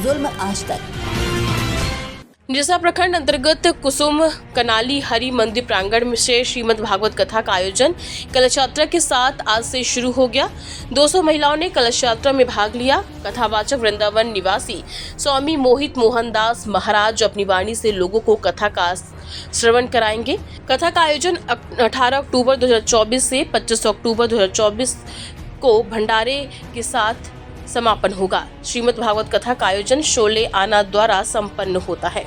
जुल्म आज तक। निरसा प्रखंड अंतर्गत कुसुम कनाली हरि मंदिर प्रांगण में से श्रीमद् भागवत कथा का आयोजन कलश यात्रा के साथ आज से शुरू हो गया। 200 महिलाओं ने कलश यात्रा में भाग लिया। कथावाचक वृंदावन निवासी स्वामी मोहित मोहन दास महाराज अपनी वाणी से लोगों को कथा का श्रवण कराएंगे। कथा का आयोजन 18 अक्टूबर 2024 से 25 अक्टूबर 2024 को भंडारे के साथ समापन होगा। श्रीमद् भागवत कथा का आयोजन शोले आना द्वारा संपन्न होता है।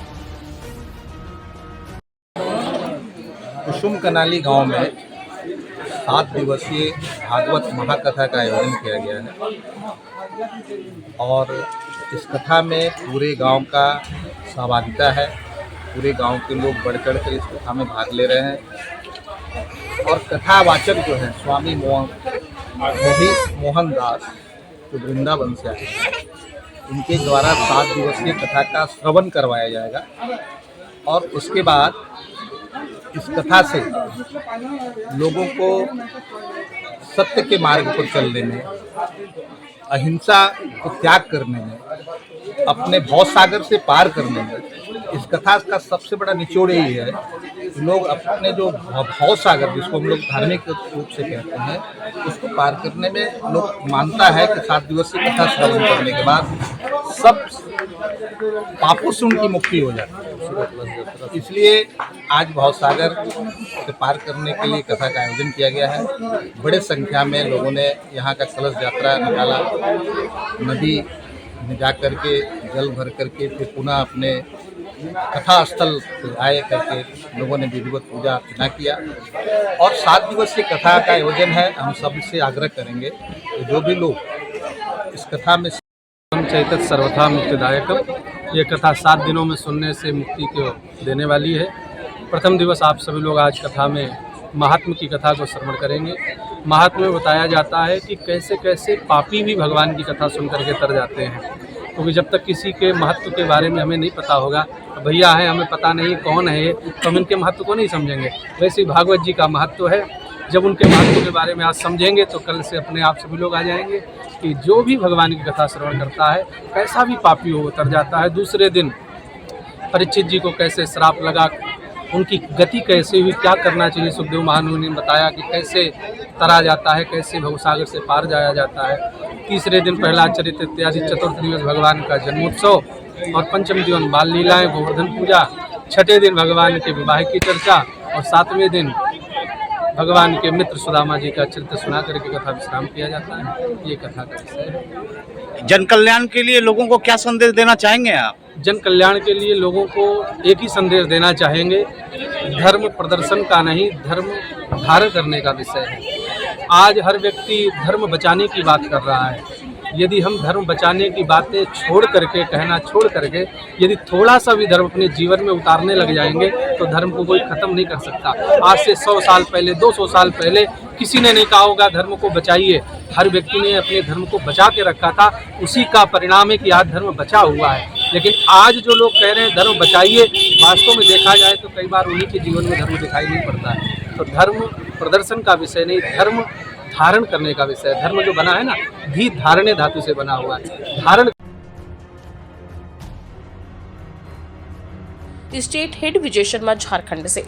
कुसुम कनाली गांव में 7 दिवसीय भागवत महाकथा का आयोजन किया गया है और इस कथा में पूरे गांव का सहभागिता है। पूरे गांव के लोग बढ़ चढ़ कर इस कथा में भाग ले रहे हैं और कथावाचक जो है स्वामी मोहित मोहन दास जो वृंदावन से आए हैं, इनके द्वारा 7 दिवसीय कथा का श्रवण करवाया जाएगा और उसके बाद इस कथा से लोगों को सत्य के मार्ग पर चलने में, अहिंसा को त्याग करने में, अपने भवसागर से पार करने में, इस कथा का सबसे बड़ा निचोड़ यही है कि लोग अपने जो भवसागर, जिसको हम लोग धार्मिक रूप से कहते हैं, उसको पार करने में लोग मानता है कि 7 दिवसीय कथा श्रवण करने के बाद सब पापों से उनकी मुक्ति हो जाती है। इसलिए आज भवसागर से पार करने के लिए कथा का आयोजन किया गया है। बड़े संख्या में लोगों ने यहाँ का कलश यात्रा निकाला, नदी में जा करके जल भर करके फिर पुनः अपने कथा स्थल आए करके लोगों ने विधिवत पूजा अर्चना किया और 7 दिवसीय कथा का आयोजन है। हम सबसे आग्रह करेंगे कि जो भी लोग इस कथा में चैतत सर्वथा मुक्तिदायकम, ये कथा 7 दिनों में सुनने से मुक्ति को देने वाली है। प्रथम दिवस आप सभी लोग आज कथा में महात्म की कथा को श्रवण करेंगे। महात्म में बताया जाता है कि कैसे कैसे पापी भी भगवान की कथा सुन करके तर जाते हैं, क्योंकि जब तक किसी के महत्व के बारे में हमें नहीं पता होगा, भैया है हमें पता नहीं कौन है, तो हम इनके महत्व को नहीं समझेंगे। वैसे ही भागवत जी का महत्व है। जब उनके महत्व के बारे में आज समझेंगे तो कल से अपने आप सभी लोग आ जाएंगे कि जो भी भगवान की कथा श्रवण करता है, कैसा भी पापी हो उतर जाता है। दूसरे दिन परीक्षित जी को कैसे श्राप लगा, उनकी गति कैसे हुई, क्या करना चाहिए, सुखदेव महामुनि ने बताया कि कैसे तरा जाता है, कैसे भवसागर से पार जाया जाता है। तीसरे दिन प्रहलाद चरित्र इत्यादि, चतुर्थ दिवस भगवान का जन्मोत्सव और पंचम दिन बाल लीलाएं, गोवर्धन पूजा, छठे दिन भगवान के विवाह की चर्चा और 7वें दिन भगवान के मित्र सुदामा जी का चरित्र सुना करके कथा विश्राम किया जाता है। ये कथा का विषय है। जन कल्याण के लिए लोगों को क्या संदेश देना चाहेंगे आप? जन कल्याण के लिए लोगों को एक ही संदेश देना चाहेंगे, धर्म प्रदर्शन का नहीं, धर्म धारण करने का विषय है। आज हर व्यक्ति धर्म बचाने की बात कर रहा है। यदि हम धर्म बचाने की बातें छोड़ करके, कहना छोड़ करके, यदि थोड़ा सा भी धर्म अपने जीवन में उतारने लग जाएंगे तो धर्म को कोई खत्म नहीं कर सकता। आज से 100 साल पहले, 200 साल पहले किसी ने नहीं कहा होगा धर्म को बचाइए। हर व्यक्ति ने अपने धर्म को बचा के रखा था, उसी का परिणाम है कि आज धर्म बचा हुआ है। लेकिन आज जो लोग कह रहे हैं धर्म बचाइए, वास्तव में देखा जाए तो कई बार उन्हीं के जीवन में धर्म दिखाई नहीं पड़ता है। तो धर्म प्रदर्शन का विषय नहीं, धर्म धारण करने का विषय है। धर्म जो बना है ना, धी धारणे धातु से बना हुआ है। धारण स्टेट हेड विजय शर्मा, झारखंड से।